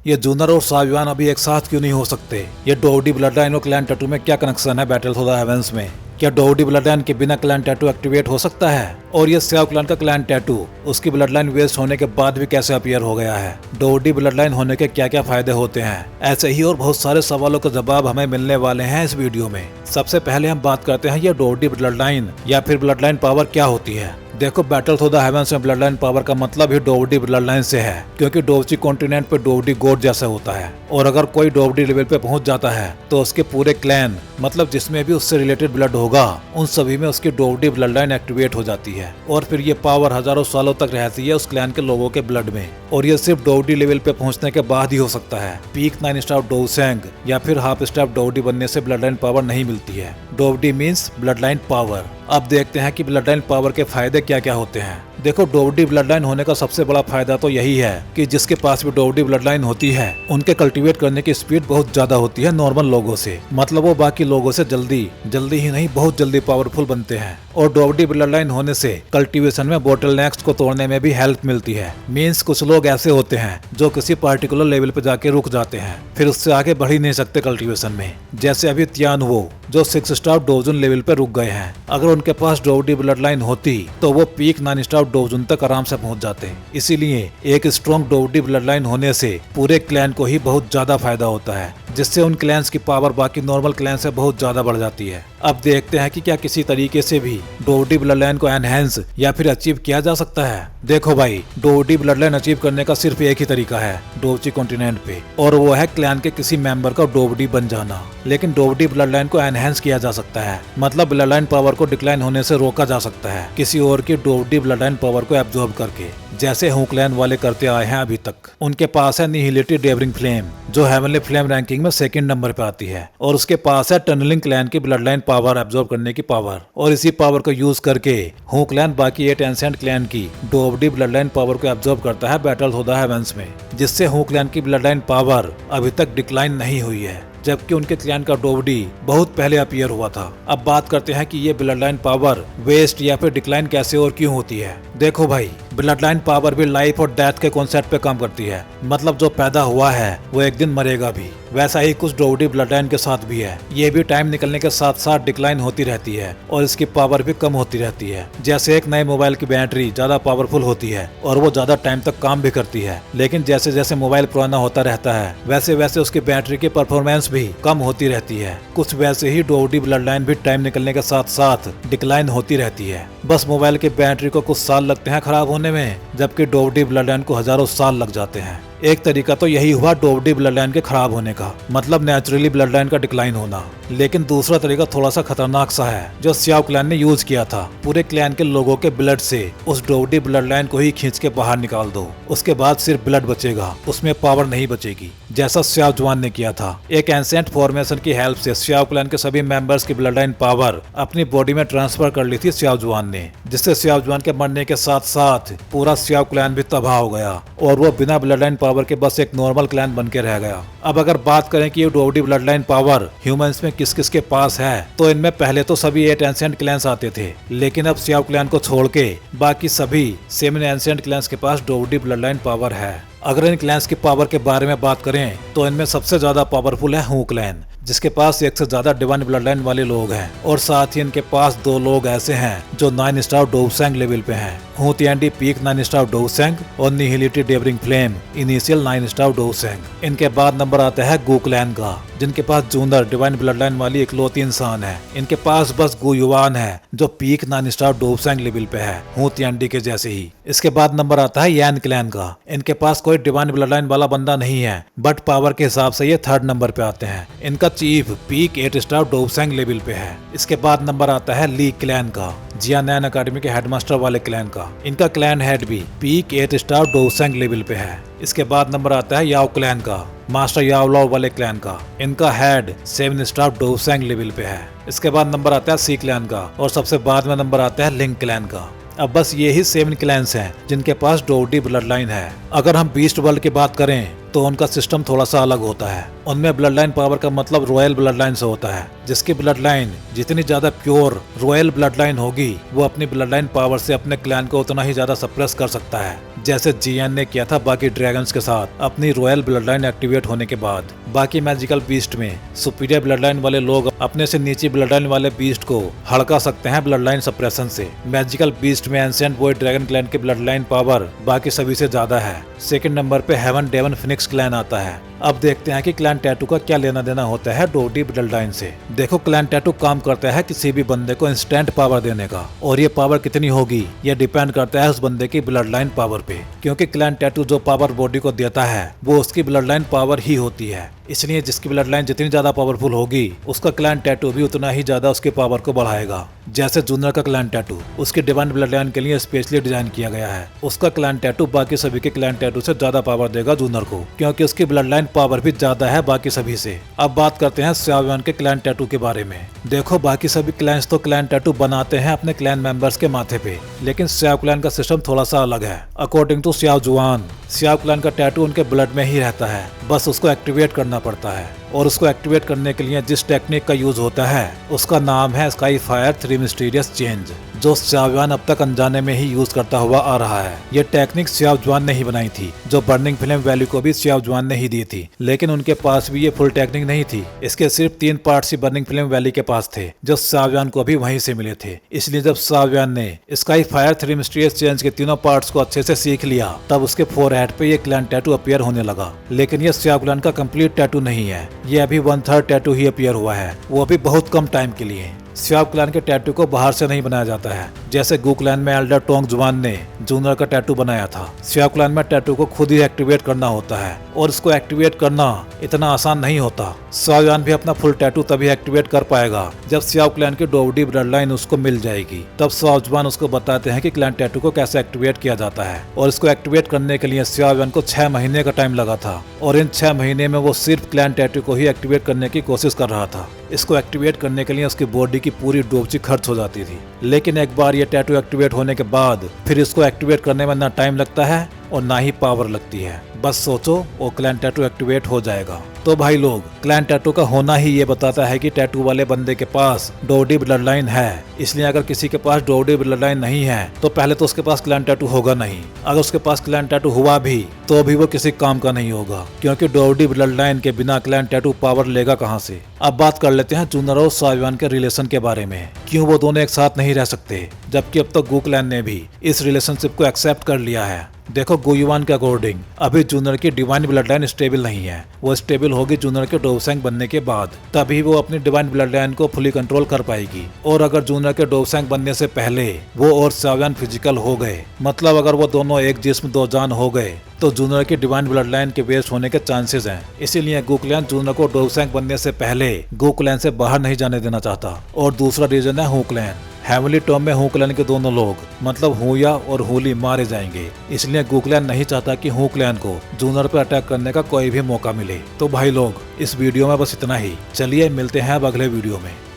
ये जूनर और सावियान अभी एक साथ क्यों नहीं हो सकते? ये डोवडी ब्लड लाइन और क्लैन टैटू में क्या कनेक्शन है बैटल थ्रू द हेवेंस में? क्या डोवडी ब्लड लाइन के बिना क्लैन टैटू एक्टिवेट हो सकता है? और ये स्याव क्लैन का क्लैन टैटू उसकी ब्लड लाइन वेस्ट होने के बाद भी कैसे अपीयर हो गया है? डोवडी ब्लड लाइन होने के क्या क्या फायदे होते हैं? ऐसे ही और बहुत सारे सवालों का जवाब हमें मिलने वाले हैं इस वीडियो में। सबसे पहले हम बात करते हैं ये डोवडी ब्लड लाइन या फिर ब्लड लाइन पावर क्या होती है। देखो, बैटल थ्रू द हेवेंस में ब्लड लाइन पावर का मतलब ही डोवडी ब्लड लाइन से है, क्योंकि डोवची कॉन्टिनेंट पे डोवडी गॉड जैसा होता है। और अगर कोई डोवडी लेवल पे पहुंच जाता है तो उसके पूरे क्लैन, मतलब जिसमें भी उससे रिलेटेड ब्लड होगा, उन सभी में उसकी डोवडी ब्लड लाइन एक्टिवेट हो जाती है। और फिर ये पावर हजारों सालों तक रहती है उस क्लैन के लोगों के ब्लड में। और ये सिर्फ डोवडी लेवल पे पहुंचने के बाद ही हो सकता है। पीक 9 स्टार डोवसेंग या फिर हाफ स्टार डोवडी बनने से ब्लड लाइन पावर नहीं मिलती है। डोवडी मीन्स ब्लड लाइन पावर। अब देखते हैं कि ब्लड लाइन पावर के फायदे क्या क्या होते हैं। देखो, डोवडी ब्लड लाइन होने का सबसे बड़ा फायदा तो यही है कि जिसके पास भी डोवडी ब्लड लाइन होती है उनके कल्टीवेट करने की स्पीड बहुत ज्यादा होती है नॉर्मल लोगों से। मतलब वो बाकी लोगों से जल्दी ही नहीं, बहुत जल्दी पावरफुल बनते हैं। और डोवडी ब्लड लाइन होने से कल्टीवेशन में बोटलनेक्स को तोड़ने में भी हेल्प मिलती है। मीन्स कुछ लोग ऐसे होते हैं जो किसी पार्टिकुलर लेवल पे जाके रुक जाते हैं, फिर उससे आगे बढ़ ही नहीं सकते कल्टीवेशन में। जैसे अभी तियान वो जो 6 स्टार डोवजुन लेवल पे रुक गए हैं। अगर उनके पास डोवडी ब्लड लाइन होती तो वो पीक 9 स्टार डोवजुन तक आराम से पहुंच जाते। इसीलिए एक स्ट्रॉन्ग डोवडी ब्लड लाइन होने से पूरे क्लैन को ही बहुत ज्यादा फायदा होता है, जिससे उन क्लैंस की पावर बाकी नॉर्मल क्लैन से बहुत ज्यादा बढ़ जाती है। अब देखते हैं कि क्या किसी तरीके से भी डोवडी ब्लड लाइन को एनहेंस या फिर अचीव किया जा सकता है। देखो भाई, डोवडी ब्लड लाइन अचीव करने का सिर्फ एक ही तरीका है डोवची कॉन्टिनेंट पे, और वो है क्लैन के किसी मेंबर का डोवडी बन जाना। लेकिन डोवडी ब्लड लाइन को एनहेंस किया जा सकता है, मतलब ब्लड लाइन पावर को डिक्लाइन होने से रोका जा सकता है किसी और की डोवडी ब्लड लाइन पावर को एब्जॉर्ब करके, जैसे हू क्लैन वाले करते आए हैं अभी तक। उनके पास है निहिलिटी डेवरिंग फ्लेम, जो हेवनली फ्लेम रैंकिंग में 2nd नंबर पे आती है। और उसके पास है टनलिंग क्लैन की ब्लड लाइन पावर एब्जॉर्ब करने की पावर। और इसी पावर को यूज करके हू क्लैन बाकी 8 एंसेंट क्लैन की डोवडी ब्लड लाइन पावर को एब्जॉर्ब करता है बैटल थ्रू द हेवेंस में, जिससे हू क्लैन की ब्लड लाइन पावर अभी तक डिक्लाइन नहीं हुई है, जबकि उनके क्लैन का डोवडी बहुत पहले अपीयर हुआ था। अब बात करते हैं कि ये ब्लड लाइन पावर वेस्ट या फिर डिक्लाइन कैसे और क्यों होती है। देखो भाई, ब्लड लाइन पावर भी लाइफ और डेथ के कॉन्सेप्ट पे काम करती है। मतलब जो पैदा हुआ है वो एक दिन मरेगा भी। वैसा ही कुछ डोवडी ब्लड लाइन के साथ भी है। ये भी टाइम निकलने के साथ साथ डिक्लाइन होती रहती है और इसकी पावर भी कम होती रहती है। जैसे एक नए मोबाइल की बैटरी ज्यादा पावरफुल होती है और वो ज्यादा टाइम तक काम भी करती है, लेकिन जैसे जैसे मोबाइल पुराना होता रहता है वैसे वैसे उसकी बैटरी की परफॉर्मेंस भी कम होती रहती है। कुछ वैसे ही डोवडी ब्लड लाइन भी टाइम निकलने के साथ साथ डिक्लाइन होती रहती है। बस मोबाइल की बैटरी को कुछ साल लगते हैं खराब होने में, जबकि डोवडी ब्लड लाइन को हजारों साल लग जाते हैं। एक तरीका तो यही हुआ डोवडी ब्लड लाइन के खराब होने का, मतलब नेचुरली ब्लड लाइन का डिक्लाइन होना। लेकिन दूसरा तरीका थोड़ा सा खतरनाक सा है जो स्याव क्लैन ने यूज किया था। पूरे क्लैन के लोगों के ब्लड से उस डोवडी ब्लड लाइन को ही खींच के बाहर निकाल दो, उसके बाद सिर्फ ब्लड बचेगा, उसमें पावर नहीं बचेगी, जैसा स्याव जुआन ने किया था। एक एंसेंट फॉर्मेशन की हेल्प से स्याव क्लैन के सभी मेंबर्स की ब्लड लाइन पावर अपनी बॉडी में ट्रांसफर कर ली थी स्याव जुआन ने, जिससे स्याव जुआन के मरने के साथ साथ पूरा स्याव क्लैन भी तबाह हो गया और वो बिना ब्लड लाइन पावर के बस एक नॉर्मल क्लैन बन के रह गया। अब अगर बात करें कि ये डोवडी ब्लड लाइन पावर ह्यूमंस में किस किस के पास है, तो इनमें पहले तो सभी 8 एंसेंट क्लैंस आते थे, लेकिन अब स्याव क्लैन को छोड़ के बाकी सभी 7 एंसेंट क्लैंस के पास डोवडी ब्लड लाइन पावर है। अगर इन क्लैंस की पावर के बारे में बात करें तो इनमें सबसे ज्यादा पावरफुल है हू क्लैन, जिसके पास 1 से ज्यादा डिवाइन ब्लड लाइन वाले लोग हैं। और साथ ही इनके पास 2 लोग ऐसे हैं जो 9 स्टार डोवसेंग लेवल पे हैं। हू तियांडी पीक 9 स्टार डोवसेंग और निहिलिटी डेवरिंग फ्लेम इनिशियल 9 स्टार डोवसेंग। इनके बाद नंबर आता है गू क्लैन का, जिनके पास जूनर डिवाइन ब्लड लाइन वाली इकलौती इंसान है। इनके पास बस गू युवान है जो पीक 9 स्टार डोवसेंग लेवल पे है, हू तियांडी के जैसे ही। इसके बाद नंबर आता है यान क्लैन का। इनके पास कोई डिवाइन ब्लड लाइन वाला बंदा नहीं है, बट पावर के हिसाब से ये 3rd नंबर पे आते हैं। इनका चीफ पीक 8 स्टार डोवसेंग लेवल पे है। इसके बाद नंबर आता है ली क्लैन का, जियानैन अकेडमी के हेडमास्टर वाले क्लैन का। इनका क्लैन हेड भी पीक 8 स्टार डोवसेंग लेवल पे है। इसके बाद नंबर आता है याओ क्लैन का, मास्टर याओलाओ वाले क्लैन का। इनका हेड 7 स्टार डोवसेंग लेवल पे है। इसके बाद नंबर आता है सी क्लैन का और सबसे बाद में नंबर आता है लिंग क्लैन का। अब बस ये ही 7 क्लैंस हैं जिनके पास डोवडी ब्लड लाइन है। अगर हम बीस्ट वर्ल्ड की बात करें तो उनका सिस्टम थोड़ा सा अलग होता है। उनमें ब्लड लाइन पावर का मतलब रॉयल ब्लड लाइन से होता है, जिसकी ब्लड लाइन जितनी ज्यादा प्योर रॉयल ब्लड लाइन होगी वो अपनी ब्लड लाइन पावर से अपने क्लैन को उतना ही ज्यादा सप्रेस कर सकता है, जैसे जीएन ने किया था बाकी ड्रैगन्स के साथ। अपनी रॉयल ब्लड लाइन एक्टिवेट होने के बाद बाकी मैजिकल बीस्ट में सुपीरियर ब्लड लाइन वाले लोग अपने से नीचे ब्लड लाइन वाले बीस्ट को हड़का सकते हैं ब्लड लाइन सप्रेशन से। मैजिकल बीस्ट में एंशिएंट वॉइड ड्रैगन क्लैन की ब्लड लाइन पावर बाकी सभी से ज्यादा है। सेकंड नंबर पे हेवन डेवन फिनिक्स क्लैन आता है। अब देखते हैं कि क्लैन टैटू का क्या लेना देना होता है डोडी ब्लड लाइन से। देखो, क्लैन टैटू काम करता है किसी भी बंदे को इंस्टेंट पावर देने का, और ये पावर कितनी होगी ये डिपेंड करता है उस बंदे की ब्लड लाइन पावर पे, क्योंकि क्लैन टैटू जो पावर बॉडी को देता है वो उसकी ब्लड लाइन पावर ही होती है। इसलिए जिसकी ब्लड लाइन जितनी ज्यादा पावरफुल होगी उसका क्लैन टैटू भी उतना ही ज्यादा उसकी पावर को बढ़ाएगा। जैसे जूनर का क्लैन टैटू उसकी डिवाइन ब्लड लाइन के लिए स्पेशली डिजाइन किया गया है। उसका क्लैन टैटू बाकी सभी के क्लैन टैटू से ज्यादा पावर देगा जूनर को, क्योंकि उसकी ब्लड लाइन पावर भी ज्यादा है बाकी सभी से। अब बात करते हैं श्याओ युआन के क्लैन टैटू के बारे में। देखो, बाकी सभी क्लैंस तो क्लैन टैटू बनाते हैं अपने क्लैन मेंबर्स के माथे पे, लेकिन श्याओ क्लैन का सिस्टम थोड़ा सा अलग है। अकॉर्डिंग टू श्याओ जुआन, श्याओ क्लैन का टैटू उनके ब्लड में ही रहता है, बस उसको एक्टिवेट करना पड़ता है। और उसको एक्टिवेट करने के लिए जिस टेक्निक का यूज होता है उसका नाम है स्काई फायर 3 मिस्टीरियस चेंज, जो श्याओ युआन अब तक अनजाने में ही यूज करता हुआ आ रहा है। ये टेक्निक श्याओ जुआन ने ही बनाई थी, जो बर्निंग फ्लेम वैल्यू को भी श्याओ जुआन ने ही दी थी, लेकिन उनके पास भी ये फुल टेक्निक नहीं थी। इसके सिर्फ 3 पार्ट्स ही बर्निंग फ्लेम वैली के पास थे, जो श्याओ युआन को भी वहीं से मिले थे। इसलिए जब श्याओ युआन ने स्काई फायर 3 मिस्टीरियस चेंज के तीनों पार्ट्स को अच्छे से सीख लिया, तब उसके फोरहेड पे ये क्लैन टैटू अपीयर होने लगा। लेकिन ये श्याओ क्लैन का कंप्लीट टैटू नहीं है, ये अभी 1/3 टैटू ही अपीयर हुआ है, वो भी बहुत कम टाइम के लिए। श्याओ क्लैन के टैटू को बाहर से नहीं बनाया जाता है, जैसे गू क्लैन में एल्डर टोंग जुआन ने जूनर का टैटू बनाया था। श्याओ क्लैन में टैटू को खुद ही एक्टिवेट करना होता है, और इसको एक्टिवेट करना इतना आसान नहीं होता। श्याओ युआन भी अपना फुल टैटू तभी एक्टिवेट कर पाएगा जब श्याओ क्लैन की डोवडी ब्लड लाइन उसको मिल जाएगी। तब श्याओ जुआन उसको बताते हैं कि क्लैन टैटू को कैसे एक्टिवेट किया जाता है, और इसको एक्टिवेट करने के लिए श्याओ युआन को 6 महीने का टाइम लगा था, और इन 6 महीने में वो सिर्फ क्लैन टैटू को ही एक्टिवेट करने की कोशिश कर रहा था। इसको एक्टिवेट करने के लिए उसकी बॉडी की पूरी डोबची खर्च हो जाती थी, लेकिन एक बार ये टैटू एक्टिवेट होने के बाद फिर इसको एक्टिवेट करने में ना टाइम लगता है और ना ही पावर लगती है। बस सोचो, वो क्लैन टैटू एक्टिवेट हो जाएगा। तो भाई लोग, क्लैन टैटू का होना ही ये बताता है कि टैटू वाले बंदे के पास डोवडी ब्लड लाइन है। इसलिए अगर किसी के पास डोवडी ब्लड लाइन नहीं है तो पहले तो उसके पास क्लैन टैटू होगा नहीं। अगर उसके पास क्लैन टैटू हुआ भी तो भी वो किसी काम का नहीं होगा, क्योंकि डोवडी ब्लड लाइन के बिना क्लैन टैटू पावर लेगा कहाँ से। अब बात कर लेते हैं जूनर और श्याओ युआन के रिलेशन के बारे में। क्यों वो दोनों एक साथ नहीं रह सकते, जबकि अब तक गू क्लैन ने भी इस रिलेशनशिप को एक्सेप्ट कर लिया है। देखो, गू युआन के अकॉर्डिंग अभी जूनर की डिवाइन ब्लड लाइन स्टेबल नहीं है। वो स्टेबल होगी जूनर के डोवसेंग बनने के बाद, तभी वो अपनी डिवाइन ब्लड लाइन को फुली कंट्रोल कर पाएगी। और अगर जूनर के डोवसेंग बनने से पहले वो और श्याओ युआन फिजिकल हो गए, मतलब अगर वो दोनों एक जिस्म दो जान हो गए, तो जूनर की डिवाइन ब्लड लाइन के वेस्ट होने के चांसेस हैं। इसीलिए गू क्लैन जूनर को डोवसेंग बनने से पहले गू क्लैन से बाहर नहीं जाने देना चाहता। और दूसरा रीजन है हू क्लैन। हेवनली टॉम में हू क्लैन के दोनों लोग, मतलब हुया और हुली, मारे जाएंगे। इसलिए गू क्लैन नहीं चाहता कि हू क्लैन को जूनर पर अटैक करने का कोई भी मौका मिले। तो भाई लोग, इस वीडियो में बस इतना ही। चलिए मिलते हैं अब अगले वीडियो में।